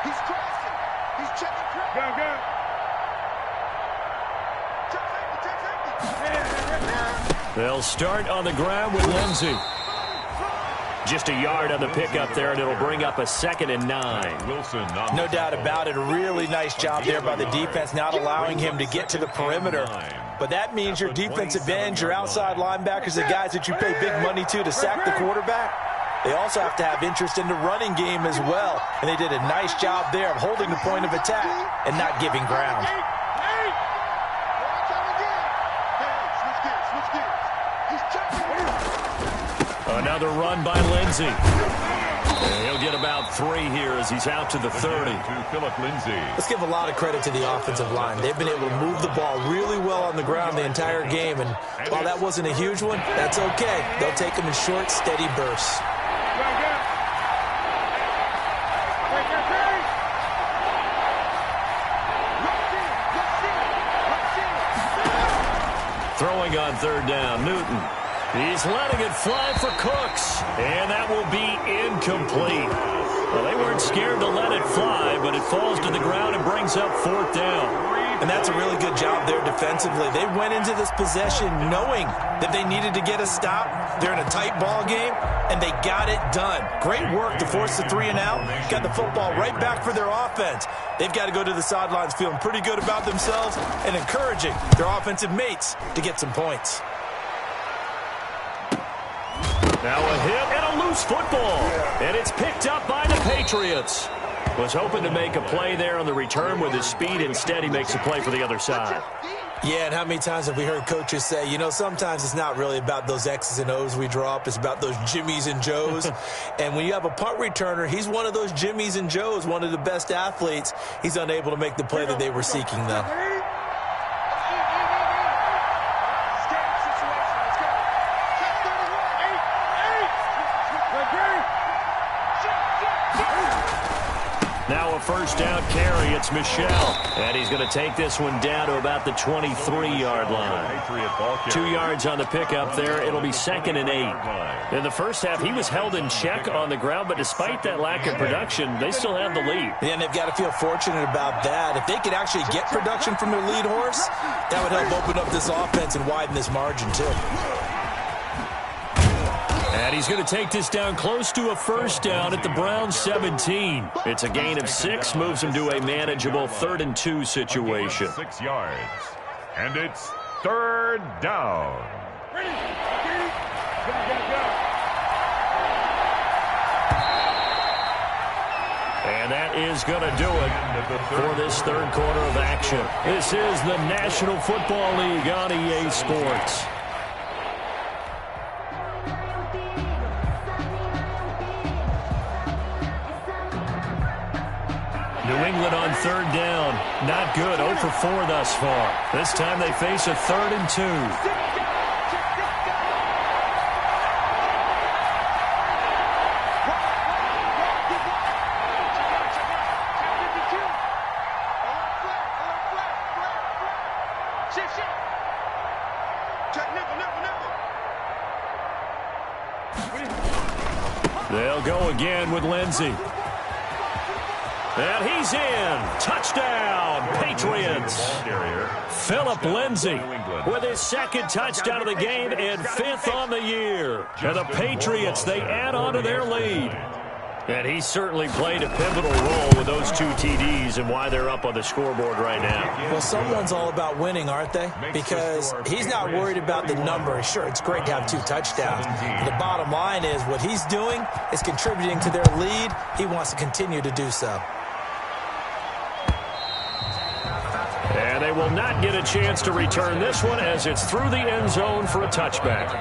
He's crossing. He's checking. Go. They'll start on the ground with Lindsey. Just a yard on the pickup there, and it'll bring up a 2nd and 9. No doubt about it. A really nice job there by the defense, not allowing him to get to the perimeter. But that means your defensive ends, your outside linebackers, the guys that you pay big money to sack the quarterback, they also have to have interest in the running game as well. And they did a nice job there of holding the point of attack and not giving ground. Another run by Lindsey. And he'll get about 3 here as he's out to the 30. Let's give a lot of credit to the offensive line. They've been able to move the ball really well on the ground the entire game. And while that wasn't a huge one, that's okay. They'll take them in short, steady bursts. Throwing on third down, Newton. He's letting it fly for Cooks, and that will be incomplete. Well, they weren't scared to let it fly, but it falls to the ground and brings up 4th down. And that's a really good job there defensively. They went into this possession knowing that they needed to get a stop. They're in a tight ball game, and they got it done. Great work to force the 3 and out. Got the football right back for their offense. They've got to go to the sidelines feeling pretty good about themselves and encouraging their offensive mates to get some points. Now a hit and a loose football. And it's picked up by the Patriots. Was hoping to make a play there on the return with his speed. Instead, he makes a play for the other side. Yeah, and how many times have we heard coaches say, you know, sometimes it's not really about those X's and O's we drop. It's about those Jimmies and Joes. And when you have a punt returner, he's one of those Jimmies and Joes, one of the best athletes. He's unable to make the play that they were seeking, though. Now a first down carry. It's Michelle. And he's going to take this one down to about the 23-yard line. 2 yards on the pickup there. It'll be 2nd and 8. In the first half, he was held in check on the ground, but despite that lack of production, they still have the lead. Yeah, and they've got to feel fortunate about that. If they could actually get production from their lead horse, that would help open up this offense and widen this margin, too. And he's going to take this down close to a first down at the Browns 17. It's a gain of 6, moves him to a manageable 3rd and 2 situation. 6 yards. And it's 3rd down. And that is going to do it for this third quarter of action. This is the National Football League on EA Sports. New England on third down. Not good. 0 for 4 thus far. This time they face a 3rd and 2. They'll go again with Lindsey. And he's in. Touchdown, Patriots. Philip Lindsey with his 2nd touchdown of the game and 5th on the year. And the Patriots, they add on to their lead. And he certainly played a pivotal role with those 2 TDs and why they're up on the scoreboard right now. Well, someone's all about winning, aren't they? Because he's not worried about the number. Sure, it's great to have 2 touchdowns. But the bottom line is what he's doing is contributing to their lead. He wants to continue to do so. And they will not get a chance to return this one as it's through the end zone for a touchback.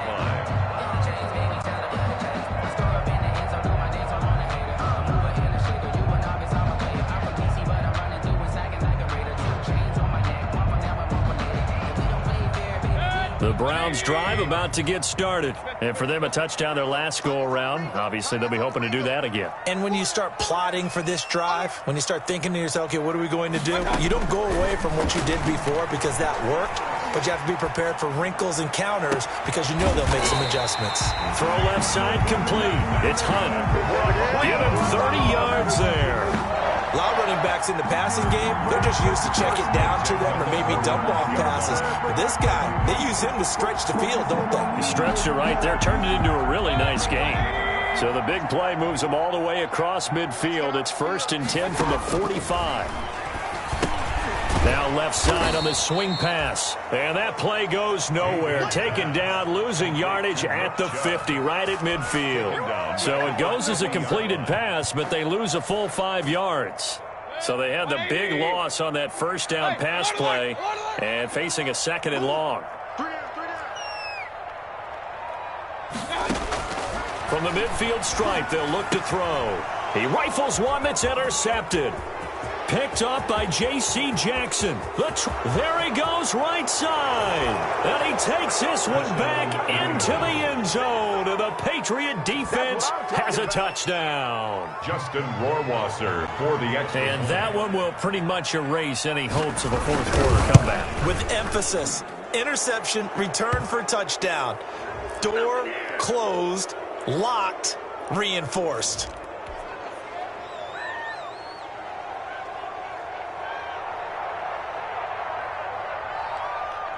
The Browns drive about to get started. And for them, a touchdown their last go-around. Obviously, they'll be hoping to do that again. And when you start plotting for this drive, when you start thinking to yourself, okay, what are we going to do? You don't go away from what you did before because that worked, but you have to be prepared for wrinkles and counters because you know they'll make some adjustments. Throw left side complete. It's Hunt. Give him 30 yards there. A lot of running backs in the passing game, they're just used to check it down to them or maybe dump off passes. But this guy, they use him to stretch the field, don't they? He stretched it right there, turned it into a really nice game. So the big play moves them all the way across midfield. It's 1st and 10 from the 45. Now left side on the swing pass. And that play goes nowhere. Taken down, losing yardage at the 50, right at midfield. So it goes as a completed pass, but they lose a full 5 yards. So they had the big loss on that 1st down pass play and facing a 2nd and long. From the midfield stripe, they'll look to throw. He rifles one that's intercepted. Picked up by J.C. Jackson. There he goes, right side. And he takes this one back into the end zone. And the Patriot defense has a touchdown. Justin Rohrwasser for the extra. And that one will pretty much erase any hopes of a 4th quarter comeback. With emphasis, interception, return for touchdown. Door closed, locked, reinforced.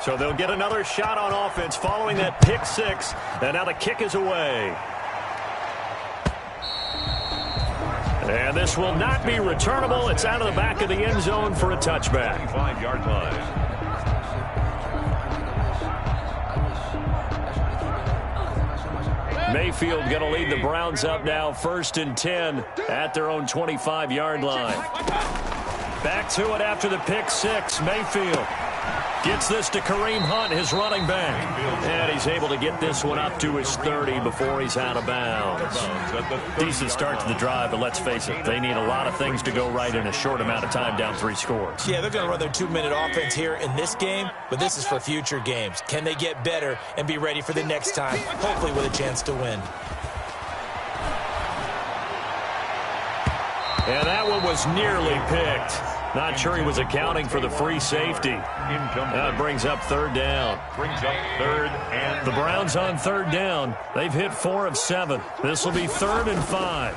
So they'll get another shot on offense following that pick 6. And now the kick is away. And this will not be returnable. It's out of the back of the end zone for a touchback. 5-yard line. Mayfield going to lead the Browns up now 1st and 10 at their own 25-yard line. Back to it after the pick 6. Mayfield gets this to Kareem Hunt, his running back. And he's able to get this one up to his 30 before he's out of bounds. Decent start to the drive, but let's face it, they need a lot of things to go right in a short amount of time, down 3 scores. Yeah, they're going to run their 2-minute offense here in this game, but this is for future games. Can they get better and be ready for the next time, hopefully with a chance to win? And that one was nearly picked. Not sure he was accounting for the free safety. That brings up 3rd down. The Browns on 3rd down. They've hit 4 of 7. This will be 3rd and 5.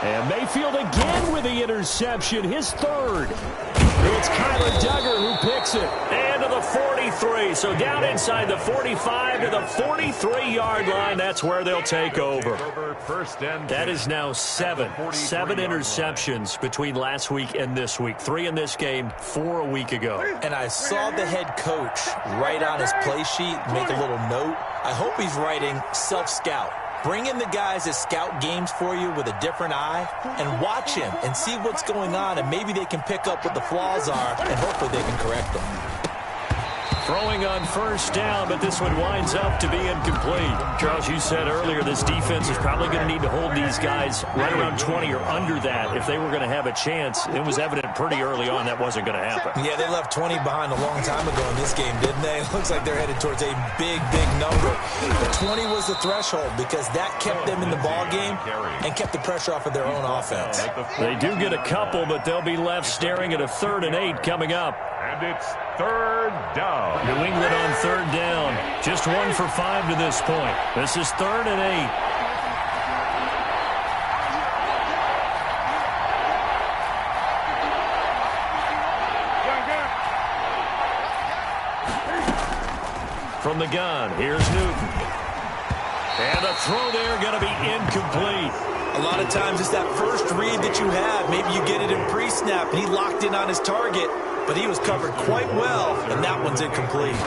And Mayfield again with the interception, his 3rd. It's Kyler Duggar who picks it. And to the 43. So down inside the 45 to the 43-yard line. That's where they'll take over. That is now 7 interceptions between last week and this week. 3 in this game, 4 a week ago. And I saw the head coach write on his play sheet, make a little note. I hope he's writing self-scout, Bring in the guys that scout games for you with a different eye and watch him and see what's going on, and maybe they can pick up what the flaws are, and hopefully they can correct them. Throwing on first down, but this one winds up to be incomplete. Charles, you said earlier this defense is probably going to need to hold these guys right around 20 or under that if they were going to have a chance. It was evident pretty early on that wasn't going to happen. Yeah, they left 20 behind a long time ago in this game, didn't they? It looks like they're headed towards a big, big number. But 20 was the threshold because that kept them in the ball game and kept the pressure off of their own offense. They do get a couple, but they'll be left staring at a 3rd and 8 coming up. And it's 3rd down. New England on 3rd down. Just 1 for 5 to this point. This is 3rd and 8. From the gun, here's Newton. And the throw there going to be incomplete. A lot of times it's that first read that you have. Maybe you get it in pre-snap, and he locked in on his target, but he was covered quite well, and that one's incomplete.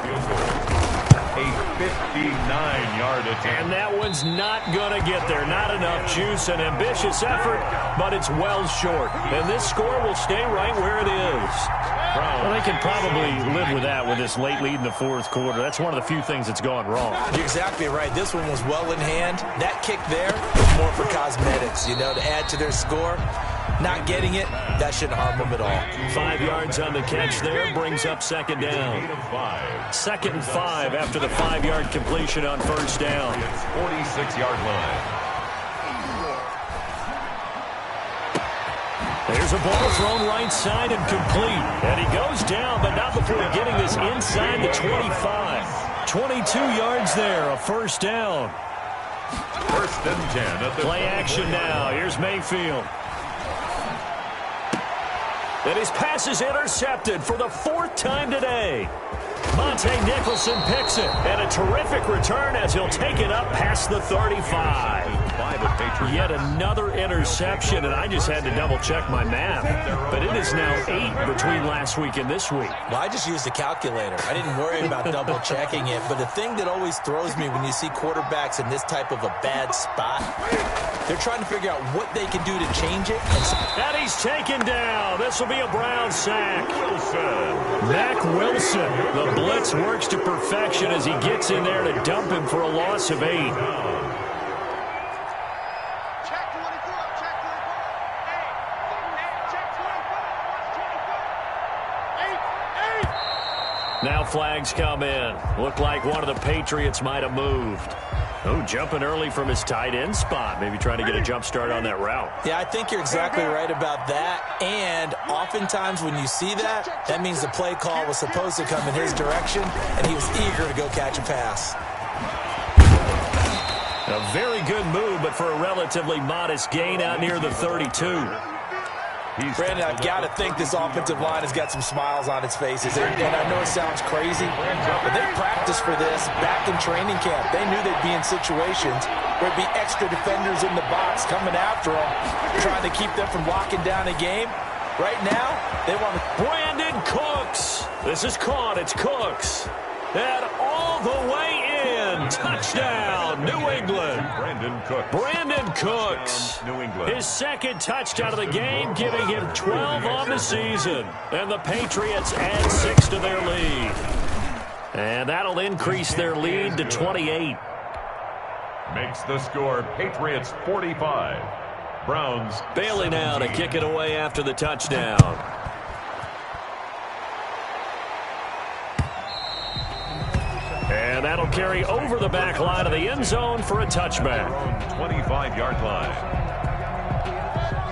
A 59-yard attempt. And that one's not going to get there. Not enough juice. An ambitious effort, but it's well short. And this score will stay right where it is. Well, they can probably live with that with this late lead in the 4th quarter. That's one of the few things that's gone wrong. You're exactly right. This one was well in hand. That kick there was more for cosmetics, you know, to add to their score. Not getting it, that shouldn't harm them at all. 5 yards on the catch there brings up 2nd down. 2nd and 5 after the 5-yard completion on first down. It's 46-yard line. There's a ball thrown right side and complete. And he goes down, but not before getting this inside the 25. 22 yards there, a first down. 1st and 10 at the play action now. Here's Mayfield. And his pass is intercepted for the 4th time today. Monte Nicholson picks it. And a terrific return as he'll take it up past the 35. Yet another interception, and I just had to double-check my math. But it is now 8 between last week and this week. Well, I just used a calculator. I didn't worry about double-checking it. But the thing that always throws me when you see quarterbacks in this type of a bad spot, they're trying to figure out what they can do to change it. And he's taken down. This will be a Brown sack. Mack Wilson. The blitz works to perfection as he gets in there to dump him for a loss of 8. Now flags come in. Looked like one of the Patriots might have moved. Oh, jumping early from his tight end spot. Maybe trying to get a jump start on that route. Yeah, I think you're exactly right about that. And oftentimes when you see that, that means the play call was supposed to come in his direction, and he was eager to go catch a pass. A very good move, but for a relatively modest gain out near the 32. Brandon, I've got to think this offensive line has got some smiles on its faces. And I know it sounds crazy, but they practiced for this back in training camp. They knew they'd be in situations where there'd be extra defenders in the box coming after them, trying to keep them from locking down a game. Right now, they want to... Brandon Cooks. This is caught. It's Cooks. And all the way in. Touchdown, New England. Brandon Cooks. New England. His 2nd touchdown of the game, giving him 12 on the season. And the Patriots add 6 to their lead. And that'll increase their lead to 28. Makes the score Patriots 45. Browns. Bailey now to kick it away after the touchdown. And that'll carry over the back line of the end zone for a touchback. 25-yard line.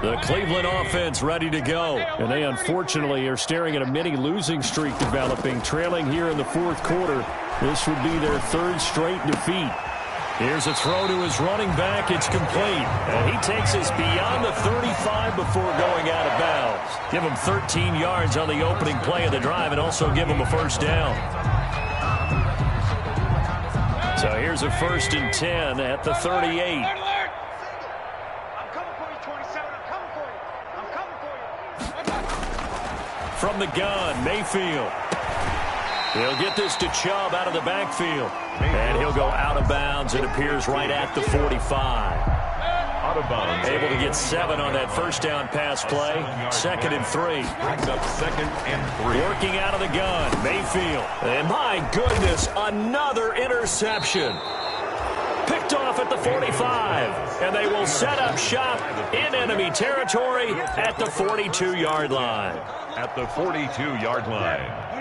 The Cleveland offense ready to go. And they unfortunately are staring at a mini losing streak developing, trailing here in the 4th quarter. This would be their 3rd straight defeat. Here's a throw to his running back. It's complete. And he takes us beyond the 35 before going out of bounds. Give him 13 yards on the opening play of the drive and also give him a first down. So here's a 1st and 10 at the 38. I'm coming for you, 27. I'm coming for you. I'm coming for you. From the gun, Mayfield. He'll get this to Chubb out of the backfield. And he'll go out of bounds. It appears right at the 45. Out of bounds. Able to get 7 on that first down pass play. 2nd and 3. Brings up 2nd and 3. Working out of the gun, Mayfield. And my goodness, another interception. Picked off at the 45. And they will set up shop in enemy territory at the 42-yard line. At the 42-yard line.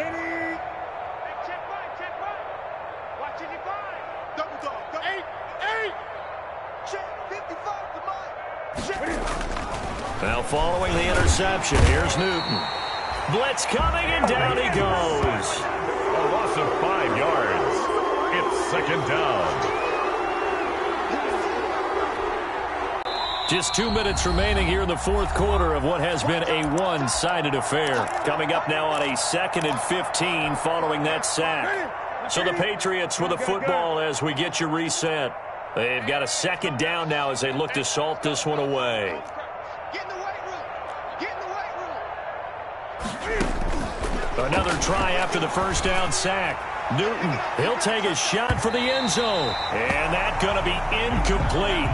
Now following the interception, here's Newton. Blitz coming, and down he goes. A loss of 5 yards. It's 2nd down. Just 2 minutes remaining here in the 4th quarter of what has been a one-sided affair. Coming up now on a 2nd and 15 following that sack. So the Patriots with a football as we get you reset. They've got a 2nd down now as they look to salt this one away. Another try after the first down sack. Newton, he'll take a shot for the end zone. And that's going to be incomplete.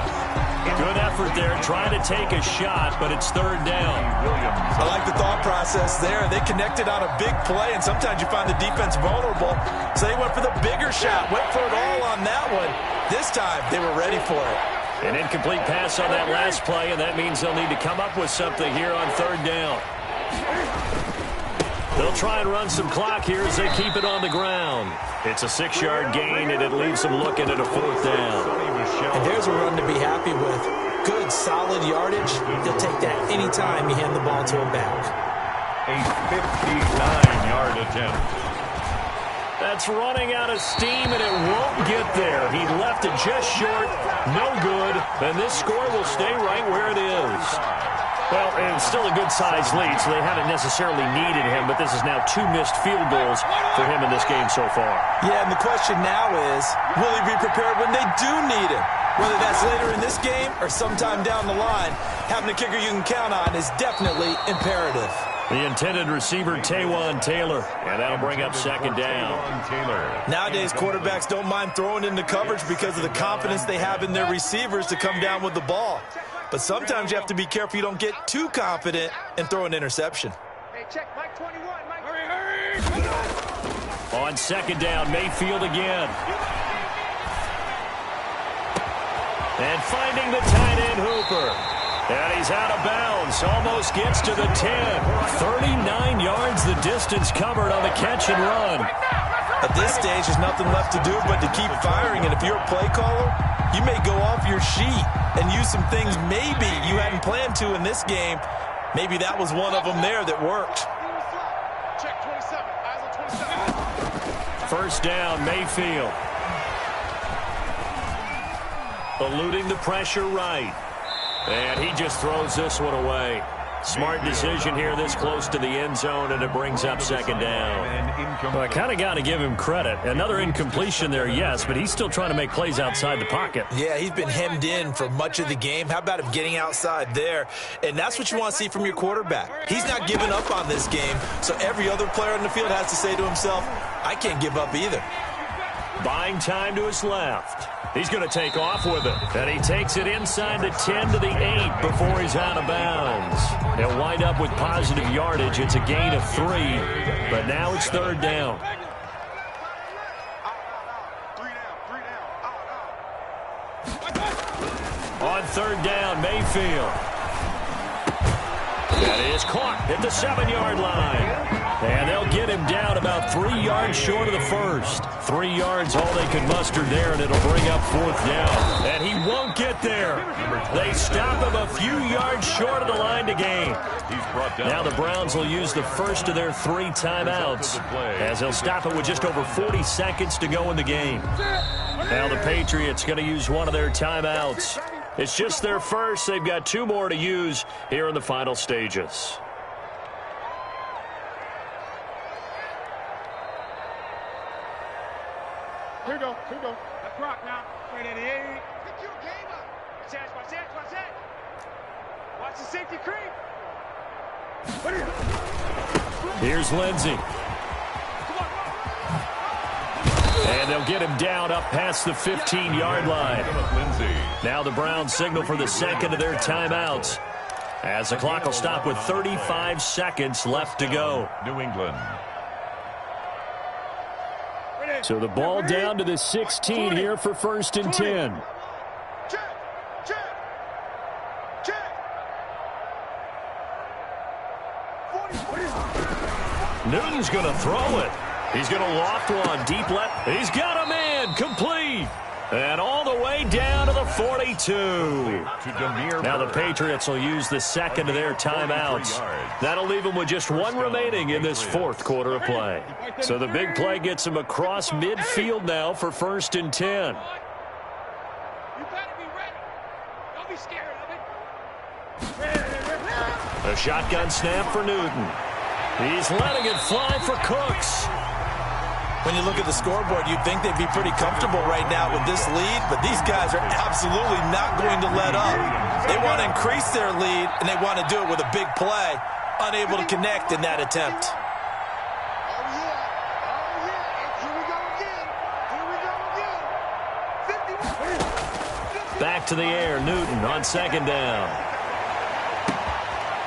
Good effort there trying to take a shot, but it's 3rd down. I like the thought process there. They connected on a big play, and sometimes you find the defense vulnerable. So they went for the bigger shot, went for it all on that one. This time, they were ready for it. An incomplete pass on that last play, and that means they'll need to come up with something here on 3rd down. They'll try and run some clock here as they keep it on the ground. It's a 6-yard gain, and it leaves them looking at a 4th down. And there's a run to be happy with. Good, solid yardage. He'll take that anytime you hand the ball to him back. A 59-yard attempt. That's running out of steam, and it won't get there. He left it just short. No good. And this score will stay right where it is. Well, it's still a good-sized lead, so they haven't necessarily needed him, but this is now 2 missed field goals for him in this game so far. Yeah, and the question now is, will he be prepared when they do need him? Whether that's later in this game or sometime down the line, having a kicker you can count on is definitely imperative. The intended receiver, Taywan Taylor, and that'll bring up 2nd down. Nowadays, quarterbacks don't mind throwing into coverage because of the confidence they have in their receivers to come down with the ball. But sometimes you have to be careful you don't get too confident and throw an interception. Hey, check Mike 21. Mike. Hurry. On 2nd down, Mayfield again. And finding the tight end Hooper. And he's out of bounds. Almost gets to the 10. 39 yards the distance covered on the catch and run. At this stage, there's nothing left to do but to keep firing. And if you're a play caller, you may go off your sheet and use some things maybe you hadn't planned to in this game. Maybe that was one of them there that worked. Check 27. Eyes on 27. First down, Mayfield. Eluding the pressure right. And he just throws this one away. Smart decision here this close to the end zone, and it brings up 2nd down. Well, I kind of got to give him credit. Another incompletion there, yes, but he's still trying to make plays outside the pocket. Yeah, he's been hemmed in for much of the game. How about him getting outside there? And that's what you want to see from your quarterback. He's not giving up on this game, so every other player on the field has to say to himself, I can't give up either. Buying time to his left. He's going to take off with it. And he takes it inside the 10 to the 8 before he's out of bounds. He'll wind up with positive yardage. It's a gain of 3. But now it's 3rd down. On 3rd down, Mayfield. That is caught at the 7-yard line. And they'll get him down about 3 yards short of the first. 3 yards all they could muster there, and it'll bring up 4th down. And he won't get there. They stop him a few yards short of the line to gain. Now the Browns will use the first of their 3 timeouts, as they'll stop it with just over 40 seconds to go in the game. Now the Patriots going to use one of their timeouts. It's just their first. They've got 2 more to use here in the final stages. Here we go. The clock now. 388. Pick your game up. Watch that. Watch the safety creep. Here's Lindsey. Come on. they'll get him down up past the 15-yard line. Now the Browns signal for the second of their timeouts, as the clock will stop with 35 seconds left to go. New England. So the ball down to the 16 here for 1st and 10. Newton's going to throw it. He's going to loft one deep left. He's got a man complete. And all the way down to the 42. Now the Patriots will use the second of their timeouts. That'll leave them with just one remaining in this fourth quarter of play. So the big play gets them across midfield now for 1st and 10. You better be ready. Don't be scared of it. A shotgun snap for Newton. He's letting it fly for Cooks. When you look at the scoreboard, you'd think they'd be pretty comfortable right now with this lead, but these guys are absolutely not going to let up. They want to increase their lead, and they want to do it with a big play, unable to connect in that attempt. Back to the air, Newton on second down.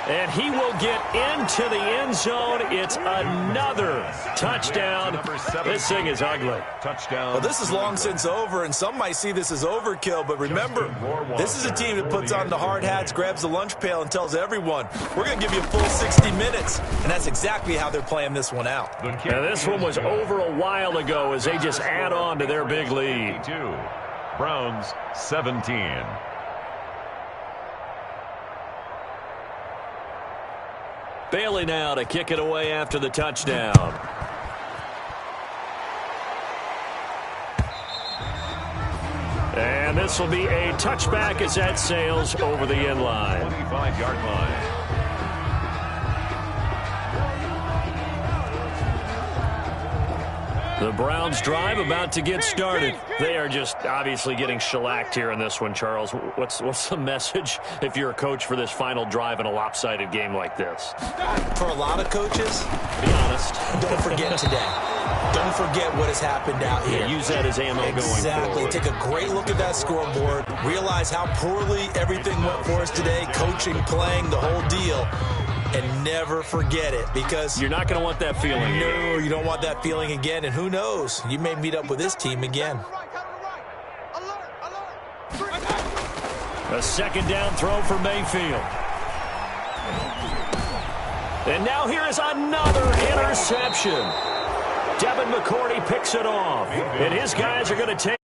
And he will get into the end zone. It's another touchdown. This thing is ugly. Touchdown. Well, this is long since over, and some might see this as overkill. But remember, this is a team that puts on the hard hats, grabs the lunch pail, and tells everyone, we're going to give you a full 60 minutes. And that's exactly how they're playing this one out. Now, this one was over a while ago as they just add on to their big lead. Browns 17. Bailey now to kick it away after the touchdown. And this will be a touchback as that sails over the end line. 25-yard line. The Browns drive about to get started. They are just obviously getting shellacked here in this one, Charles. What's the message if you're a coach for this final drive in a lopsided game like this? For a lot of coaches, be honest, don't forget today. Don't forget what has happened out here. Yeah, use that as ammo going forward. Exactly. Take a great look at that scoreboard. Realize how poorly everything went for us today. Coaching, playing, the whole deal. And never forget it, because you're not going to want that feeling. No, you don't want that feeling again. And who knows? You may meet up with this team again. A second down throw for Mayfield. And now here is another interception. Devin McCourty picks it off. And his guys are going to take